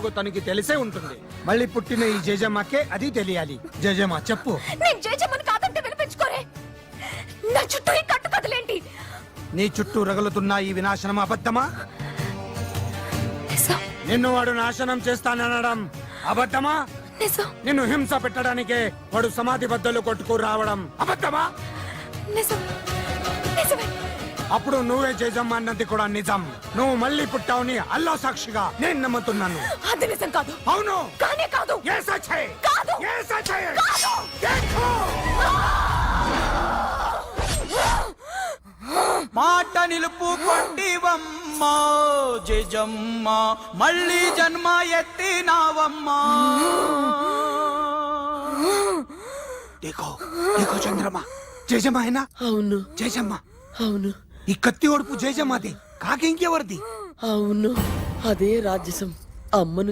తనకి తెలిసే ఉంటుంది. మళ్ళీ పుట్టిన ఈ జేజమ్మకే అది తెలియాలి. జేజమ్మ చెప్పు. నేను జేజమ్మని కాదంటే వినిపించుకోరే. నా చుట్టూ ఈ కట్టు కదలేంటి? నీ చుట్టూ రగులుతున్న ఈ వినాశనం అబద్ధమా? నిజం. నిన్ను వాడు నాశనం చేస్తాననడం అబద్ధమా? నిజం. నిన్ను హింస పెట్టడానికే వాడు సమాధి బద్దలు కొట్టుకు రావడం అబద్ధమా? నిజం. నిజమే. అప్పుడు నువ్వే జేజమ్మ అన్నది కూడా నిజం. నువ్వు మళ్ళీ పుట్టావుని అల్లా సాక్షిగా నేను నమ్ముతున్నాను. అది నిజం కాదు. అవును. కానే కాదు. ఏ సచ్చే? కాదు. ఏ సచ్చే? కాదు. देखो మాట నిలుపుకొంటివమ్మా జేజమ్మ, మళ్ళీ జన్మ ఎత్తినావమ్మా. देखो देखो చంద్రమా, జేజమ్మ అయినా? అవును జేజమ్మ. అవును ఈ కత్తి ఓడుపు జేజమ్మది కాక ఇంకెవరిది? అవును, అదే రాజ్యసం. అమ్మను